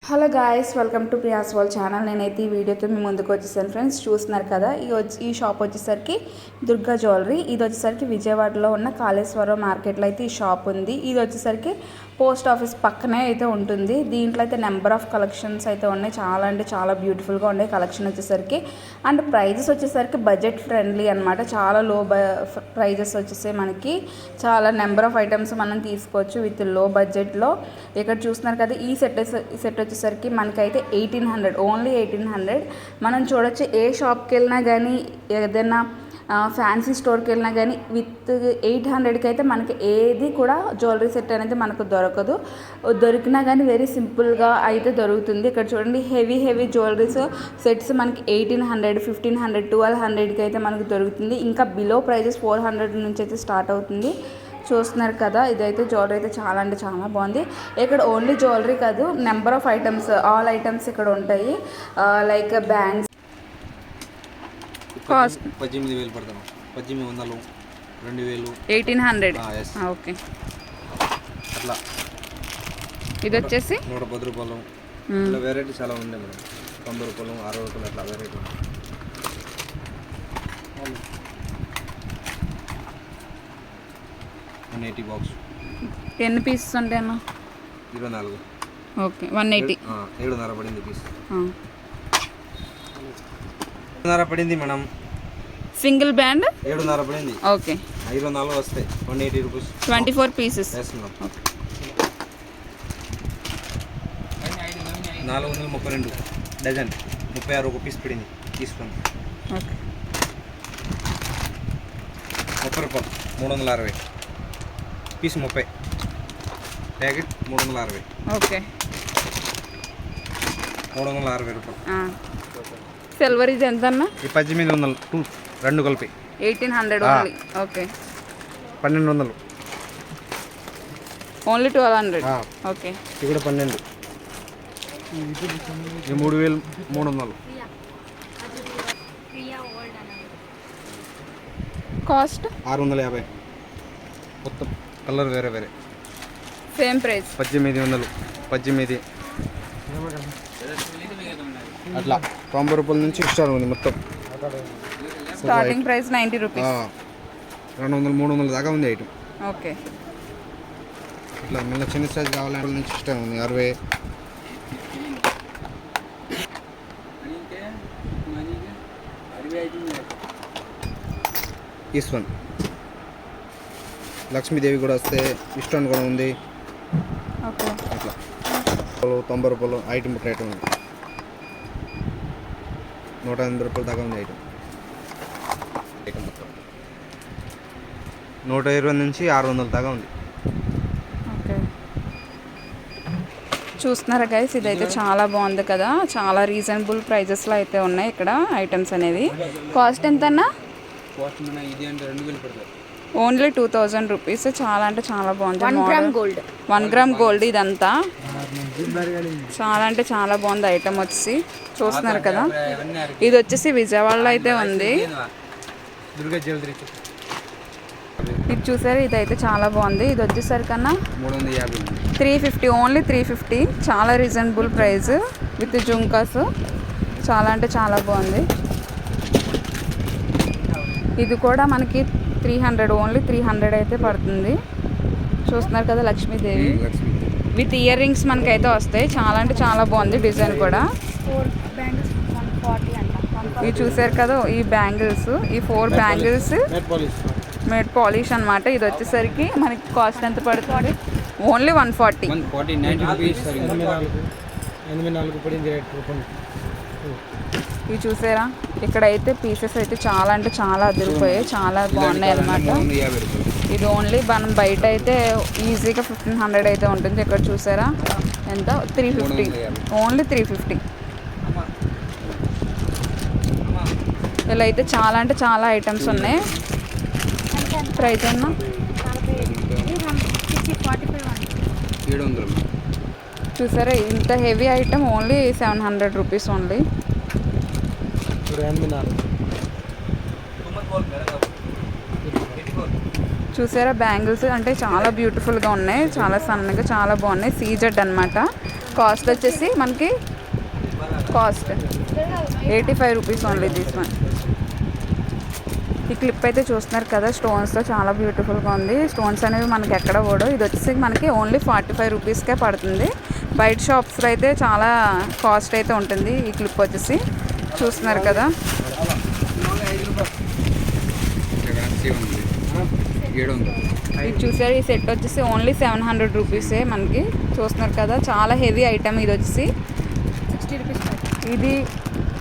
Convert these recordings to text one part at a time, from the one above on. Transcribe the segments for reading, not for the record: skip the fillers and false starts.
Hello guys, welcome to Priya's world channel. నేనైతే ఈ వీడియోతో మీ ముందుకు వచ్చేసాను ఫ్రెండ్స్. చూస్తున్నారు కదా, ఈ షాప్ వచ్చేసరికి దుర్గా జ్యువెలరీ. ఇది వచ్చేసరికి విజయవాడలో ఉన్న కాళేశ్వరం మార్కెట్లో అయితే ఈ షాప్ ఉంది. ఇది వచ్చేసరికి పోస్ట్ ఆఫీస్ పక్కనే అయితే ఉంటుంది. దీంట్లో అయితే నెంబర్ ఆఫ్ కలెక్షన్స్ అయితే ఉన్నాయి. చాలా అంటే చాలా బ్యూటిఫుల్గా ఉన్నాయి కలెక్షన్ వచ్చేసరికి. అండ్ ప్రైజెస్ వచ్చేసరికి బడ్జెట్ ఫ్రెండ్లీ అనమాట. చాలా లో ప్రైజెస్ వచ్చేసి మనకి చాలా నెంబర్ ఆఫ్ ఐటమ్స్ మనం తీసుకోవచ్చు విత్ లో బడ్జెట్లో. ఇక్కడ చూస్తున్నారు కదా, ఈ సెట్ వచ్చేసరికి మనకైతే 1800, ఓన్లీ 1800. మనం చూడొచ్చు, ఏ షాప్కి వెళ్ళినా కానీ, ఏదైనా ఫ్యాన్సీ స్టోర్కి వెళ్ళినా కానీ విత్ 800కి అయితే మనకి ఏది కూడా జ్యువెలరీ సెట్ అనేది మనకు దొరకదు. దొరికినా కానీ వెరీ సింపుల్గా అయితే దొరుకుతుంది. ఇక్కడ చూడండి, హెవీ జ్యువెలరీస్ సెట్స్ మనకి 1800, 1500, 1200కి అయితే మనకు దొరుకుతుంది. ఇంకా బిలో ప్రైజెస్ 400 నుంచి అయితే స్టార్ట్ అవుతుంది. చూస్తున్నారు కదా, ఇదైతే జ్యువెలరీ అయితే చాలా అంటే చాలా బాగుంది. ఇక్కడ ఓన్లీ జ్యువెలరీ కాదు, number of items, all items ఇక్కడ ఉంటాయి. Like bangs. కాస్ట్ 18,000 పడతాను. 1800, 2000, 1800. ఓకే. అట్లా ఇది వచ్చేసి 110 రూపాయలు. ఇలా వెరైటీ చాలా ఉన్నాయి మేడం. 90 రూపాయలు, 60 రూపాయలు అట్లా వెరైటీ. 180 బాక్స్. ఎన్ని పీసెస్ ఉంటాయి అన్న? 24. ఓకే, 180. 7.5 పడింది పీస్. 7.5 పడింది మేడం. సింగిల్ బ్యాండ్ 7.5 పడింది. ఓకే. 24 వస్తాయి. 180 రూపీస్. 24 పీసెస్. 432 డజన్. 36 ఒక పీస్ పడింది. తీసుకోండి. ఓకే. 30 రూపాయలు. 360 పీస్. 30 ప్యాకెట్ 360. ఓకే. 360 రూపాయలు. సిల్వర్ ఇది ఎంత అన్న? 1800, 2 కలిపి 1800 ఓన్లీ. ఓకే. 1200. ఓన్లీ 1200. ఓకే. ఇక్కడ 12. 3300. కాస్ట్ 650. మొత్తం కలర్ వేరే సేమ్ ప్రైస్. 1800, 18 అట్లా 90 రూపాయల నుంచి స్టార్ట్ ఉంది మొత్తం. Starting price 90 rupees. 200, 300 దాకా ఉంది ఐటమ్. ఓకే. ఇట్లా మళ్ళీ చిన్న సైజ్ కావాలంటే నుంచి స్టార్ట్ ఉంది. 60. ఈస్వన్ లక్ష్మీదేవి కూడా వస్తే ఇష్టం కూడా ఉంది. ఓకే. అట్లా 90 రూపాయలు ఐటమ్ రేట్ ఉంది. 180 రూపాయల దాకా ఉంది ఐటమ్. మొత్తం 120 నుంచి 600 దాకా ఉంది. ఓకే. చూస్తున్నారా గైస్, ఇదైతే చాలా బాగుంది కదా. చాలా రీజనబుల్ ప్రైజెస్లో అయితే ఉన్నాయి ఇక్కడ ఐటమ్స్ అనేవి. కాస్ట్ ఎంతన్నా? Only 2000 rupees. చాలా అంటే చాలా బాగుంది. 1 గ్రామ్ గోల్డ్ ఇదంతా. చాలా అంటే చాలా బాగుంది ఐటమ్ వచ్చేసి. చూస్తున్నారు కదా, ఇది వచ్చేసి విజయవాడలో అయితే ఉంది. ఇది చూసారు, ఇదైతే చాలా బాగుంది. ఇది వచ్చేసరికన్నా 350, ఓన్లీ 350. చాలా రీజనబుల్ ప్రైస్ విత్ జుంకాస్. చాలా అంటే చాలా బాగుంది. ఇది కూడా మనకి 300, ఓన్లీ 300 అయితే పడుతుంది. చూస్తున్నారు కదా, లక్ష్మీదేవి విత్ ఇయర్ రింగ్స్ మనకైతే వస్తాయి. చాలా అంటే చాలా బాగుంది డిజైన్ కూడా. ఇవి చూసారు కదా, ఈ బ్యాంగిల్స్, ఈ 4 బ్యాంగిల్స్ మేడ్ పాలిష్ అనమాట. ఇది వచ్చేసరికి మనకి కాస్ట్ ఎంత పడుతుంది? ఓన్లీ 140. ఇవి చూసారా, ఇక్కడైతే పీసెస్ అయితే చాలా అంటే చాలా అదిరిపోయాయి. చాలా బాగున్నాయి అనమాట. ఇది ఓన్లీ మనం బయట అయితే ఈజీగా 1500 అయితే ఉంటుంది. ఇక్కడ చూసారా ఎంత? 350, ఓన్లీ 350. ఇలా అయితే చాలా అంటే చాలా ఐటమ్స్ ఉన్నాయి. ప్రైస్ అన్నా 700. చూసారా, ఇంత heavy item only 700 rupees only. చూసారా, బ్యాంగిల్స్ అంటే చాలా బ్యూటిఫుల్గా ఉన్నాయి. చాలా సన్నగా చాలా బాగున్నాయి. సీజెడ్ అనమాట. కాస్ట్ వచ్చేసి మనకి cost 85 rupees only this one. ఈ క్లిప్ అయితే చూస్తున్నారు కదా, స్టోన్స్తో చాలా బ్యూటిఫుల్గా ఉంది. స్టోన్స్ అనేవి మనకి ఎక్కడ పోడు. ఇది వచ్చేసి మనకి ఓన్లీ 45 రూపీస్కే పడుతుంది. బయట షాప్స్లో అయితే చాలా కాస్ట్ అయితే ఉంటుంది. ఈ క్లిప్ వచ్చేసి చూస్తున్నారు కదా. ఇది చూసారు, ఈ సెట్ వచ్చేసి ఓన్లీ 700 రూపీసే మనకి. చూస్తున్నారు కదా, చాలా హెవీ ఐటమ్. ఇది వచ్చేసి 60 రూపీస్. ఇది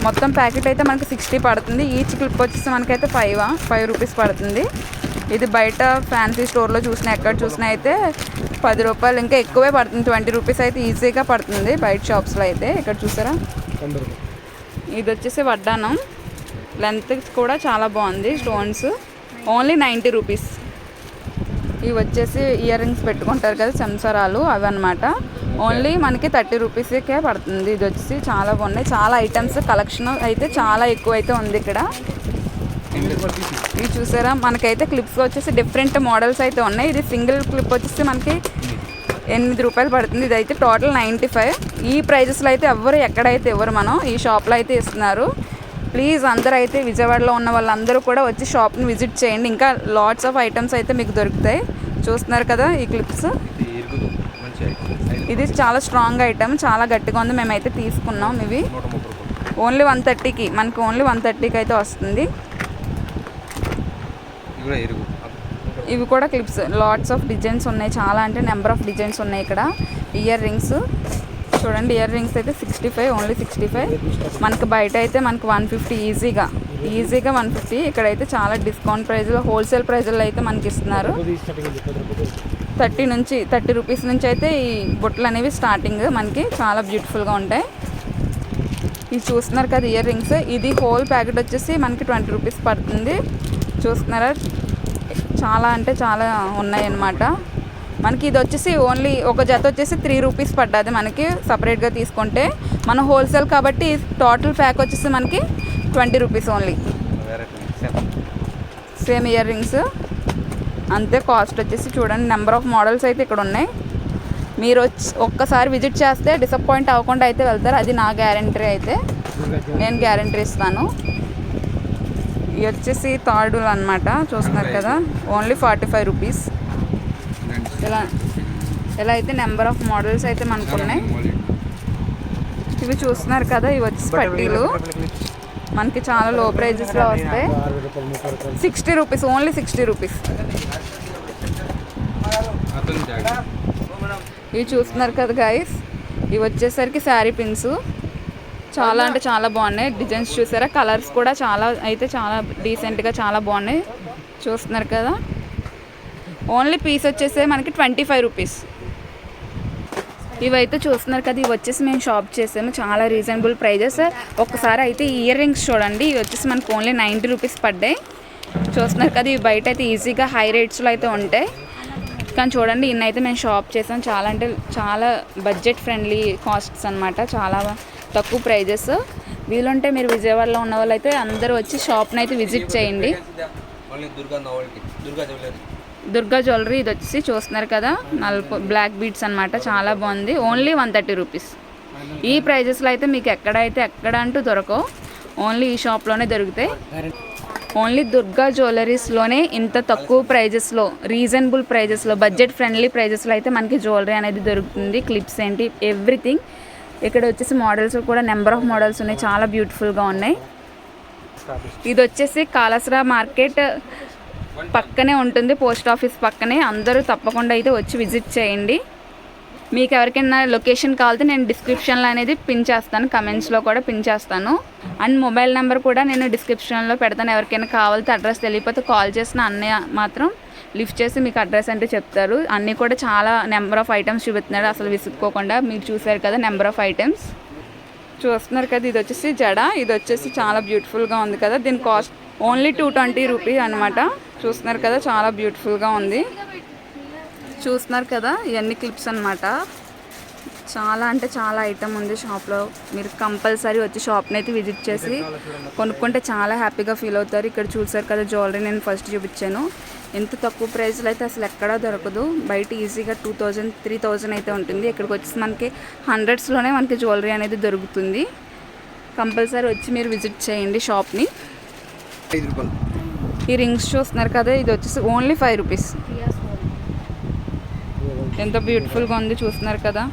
మొత్తం ప్యాకెట్ అయితే మనకి 60 పడుతుంది. ఈచ్ క్లిప్ వచ్చేసి మనకైతే 5 రూపీస్ పడుతుంది. ఇది బయట ఫ్యాన్సీ స్టోర్లో చూసినా ఎక్కడ చూసినా అయితే 10 రూపాయలు ఇంకా ఎక్కువే పడుతుంది. 20 రూపీస్ అయితే ఈజీగా పడుతుంది బయట షాప్స్లో అయితే. ఇక్కడ చూసారా, ఇది వచ్చేసి వడ్డానం. లెంత్ కూడా చాలా బాగుంది. Stones only 90 rupees. ఇవి వచ్చేసి ఇయర్ రింగ్స్ పెట్టుకుంటారు కదా, చెంచరాలు, అవి అనమాట. ఓన్లీ మనకి 30 రూపీస్కే పడుతుంది. ఇది వచ్చేసి చాలా బాగున్నాయి. చాలా ఐటమ్స్ కలెక్షన్ అయితే చాలా ఎక్కువ అయితే ఉంది ఇక్కడ. ఇవి చూసారా, మనకైతే క్లిప్స్ వచ్చేసి డిఫరెంట్ మోడల్స్ అయితే ఉన్నాయి. ఇది సింగిల్ క్లిప్ వచ్చేసి మనకి 8 రూపాయలు పడుతుంది. ఇది అయితే టోటల్ 95. ఈ ప్రైజెస్లో అయితే ఎవరు ఎక్కడైతే ఎవరు మనం ఈ షాప్లో అయితే ఇస్తున్నారు. ప్లీజ్ అందరూ అయితే విజయవాడలో ఉన్న వాళ్ళందరూ కూడా వచ్చి షాప్ని విజిట్ చేయండి. ఇంకా లాట్స్ ఆఫ్ ఐటమ్స్ అయితే మీకు దొరుకుతాయి. చూస్తున్నారు కదా ఈ క్లిప్స్. ఇది చాలా స్ట్రాంగ్ ఐటమ్, చాలా గట్టిగా ఉంది. మేమైతే తీసుకున్నాం. ఇవి ఓన్లీ 130కి మనకి ఓన్లీ 130కి అయితే వస్తుంది. ఇవి కూడా క్లిప్స్, లాట్స్ ఆఫ్ డిజైన్స్ ఉన్నాయి. చాలా అంటే నెంబర్ ఆఫ్ డిజైన్స్ ఉన్నాయి ఇక్కడ. ఇయర్ రింగ్స్ చూడండి, ఇయర్ రింగ్స్ అయితే 65, ఓన్లీ 65. మనకి బయట అయితే మనకి 150 ఈజీగా 150. ఇక్కడైతే చాలా డిస్కౌంట్ ప్రైజ్లో, హోల్సేల్ ప్రైజ్లో అయితే మనకి ఇస్తున్నారు. 30 రూపీస్ నుంచి అయితే ఈ బుట్టలు అనేవి స్టార్టింగ్. మనకి చాలా బ్యూటిఫుల్గా ఉంటాయి. ఇది చూస్తున్నారు కదా ఇయర్ రింగ్స్. ఇది హోల్ ప్యాకెట్ వచ్చేసి మనకి 20 రూపీస్ పడుతుంది. చూస్తున్నారా, చాలా అంటే చాలా ఉన్నాయన్నమాట. మనకి ఇది వచ్చేసి ఓన్లీ ఒక జత వచ్చేసి 3 రూపీస్ పడ్డది మనకి సపరేట్గా తీసుకుంటే. మనం హోల్సేల్ కాబట్టి టోటల్ ప్యాక్ వచ్చేసి మనకి 20 rupees only. Same ear rings అంతే. కాస్ట్ వచ్చేసి చూడండి, నెంబర్ ఆఫ్ మోడల్స్ అయితే ఇక్కడ ఉన్నాయి. మీరు వచ్చి ఒక్కసారి విజిట్ చేస్తే డిసప్పాయింట్ అవ్వకుండా అయితే వెళ్తారు. అది నా గ్యారంటీ అయితే, నేను గ్యారంటీ ఇస్తాను. ఇవి వచ్చేసి తాడులు అనమాట. చూస్తున్నారు కదా, ఓన్లీ 45 రూపీస్. ఇలా అయితే నెంబర్ ఆఫ్ మోడల్స్ అయితే మనకు ఉన్నాయి. ఇవి చూస్తున్నారు కదా, ఇవి వచ్చేసి పట్టీలు మనకి చాలా లో ప్రైజెస్లో వస్తాయి. 60 రూపీస్, ఓన్లీ 60 రూపీస్. ఇవి చూస్తున్నారు కదా గైస్, ఇవి వచ్చేసరికి శారీ పిన్స్. చాలా అంటే చాలా బాగున్నాయి. డిజైన్స్ చూసారా, కలర్స్ కూడా చాలా డీసెంట్గా చాలా బాగున్నాయి. చూస్తున్నారు కదా, ఓన్లీ పీస్ వచ్చేసి మనకి 25 రూపీస్. ఇవైతే చూస్తున్నారు కదా, ఇవి వచ్చేసి మేము షాప్ చేసాము. చాలా రీజనబుల్ ప్రైజెస్. ఒక్కసారి అయితే ఇయర్ రింగ్స్ చూడండి, ఇవి వచ్చేసి మనకు ఓన్లీ 90 రూపీస్ పడ్డాయి. చూస్తున్నారు కదా, ఇవి బయట అయితే ఈజీగా హై రేట్స్లో అయితే ఉంటాయి. కానీ చూడండి, ఇన్నైతే మేము షాప్ చేసాం. చాలా అంటే చాలా బడ్జెట్ ఫ్రెండ్లీ కాస్ట్స్ అనమాట, చాలా తక్కువ ప్రైజెస్. వీలుంటే మీరు విజయవాడలో ఉన్న వాళ్ళు అయితే అందరూ వచ్చి షాప్ని అయితే విజిట్ చేయండి. దుర్గా జ్యువెలరీ. ఇది వచ్చేసి చూస్తున్నారు కదా, బ్లాక్ బీడ్స్ అనమాట. చాలా బాగుంది. Only 130 rupees. ఈ ప్రైజెస్లో అయితే మీకు ఎక్కడ అంటూ దొరకవు. ఓన్లీ ఈ షాప్లోనే దొరుకుతాయి. ఓన్లీ దుర్గా జ్యువెలరీస్లోనే ఇంత తక్కువ ప్రైజెస్లో, రీజనబుల్ ప్రైజెస్లో, బడ్జెట్ ఫ్రెండ్లీ ప్రైజెస్లో అయితే మనకి జ్యువెలరీ అనేది దొరుకుతుంది. క్లిప్స్ ఏంటి, ఎవ్రీథింగ్. ఇక్కడ వచ్చేసి మోడల్స్ కూడా నెంబర్ ఆఫ్ మోడల్స్ ఉన్నాయి. చాలా బ్యూటిఫుల్గా ఉన్నాయి. ఇది వచ్చేసి కాళాశ్రీ మార్కెట్ పక్కనే ఉంటుంది, పోస్ట్ ఆఫీస్ పక్కనే. అందరూ తప్పకుండా అయితే వచ్చి విజిట్ చేయండి. మీకు ఎవరికైనా లొకేషన్ కావాలంటే నేను డిస్క్రిప్షన్లో అనేది పిన్ చేస్తాను, కమెంట్స్లో కూడా పిన్ చేస్తాను. అండ్ మొబైల్ నెంబర్ కూడా నేను డిస్క్రిప్షన్లో పెడతాను. ఎవరికైనా కావాలంటే అడ్రస్ తెలియకపోతే కాల్ చేసిన అన్నయ్య మాత్రం లిఫ్ట్ చేసి మీకు అడ్రస్ అంటే చెప్తారు. అన్నీ కూడా చాలా నెంబర్ ఆఫ్ ఐటమ్స్ చూపిస్తున్నాడు, అసలు విసుక్కోకుండా. మీరు చూసారు కదా నెంబర్ ఆఫ్ ఐటమ్స్. చూస్తున్నారు కదా, ఇది వచ్చేసి జడ. ఇది వచ్చేసి చాలా బ్యూటిఫుల్గా ఉంది కదా. దీని కాస్ట్ ఓన్లీ 220 రూపీస్ అనమాట. చూస్తున్నారు కదా, చాలా బ్యూటిఫుల్గా ఉంది. చూస్తున్నారు కదా, ఇవన్నీ క్లిప్స్ అనమాట. చాలా అంటే చాలా ఐటమ్ ఉంది షాప్లో. మీరు కంపల్సరీ వచ్చి షాప్ని అయితే విజిట్ చేసి కొనుక్కుంటే చాలా హ్యాపీగా ఫీల్ అవుతారు. ఇక్కడ చూసారు కదా జ్యువెలరీ, నేను ఫస్ట్ చూపించాను. ఎంత తక్కువ ప్రైస్లో అయితే అసలు ఎక్కడా దొరకదు. బయట ఈజీగా 2000 3000 అయితే ఉంటుంది. ఇక్కడికి వచ్చి మనకి హండ్రెడ్స్లోనే మనకి జ్యువెలరీ అనేది దొరుకుతుంది. కంపల్సరీ వచ్చి మీరు విజిట్ చేయండి షాప్ని. 5 రూపాయలు. ఈ రింగ్స్ చూస్తున్నారు కదా, ఇది వచ్చేసి ఓన్లీ 5 రూపీస్. ఎంత బ్యూటిఫుల్గా ఉంది చూస్తున్నారు కదా.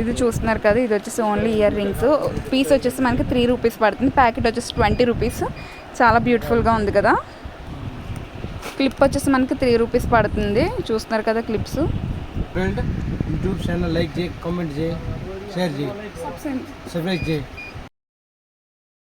ఇది చూస్తున్నారు కదా, ఇది వచ్చేసి ఓన్లీ ఇయర్ రింగ్స్. పీస్ వచ్చేసి మనకి 3 రూపీస్ పడుతుంది. ప్యాకెట్ వచ్చేసి 20 రూపీస్. చాలా బ్యూటిఫుల్గా ఉంది కదా. క్లిప్ వచ్చేసి మనకి 3 రూపీస్ పడుతుంది. చూస్తున్నారు కదా clips. Friend YouTube channel like जे कमेंट जे शेयर जे सब्सक्राइब जे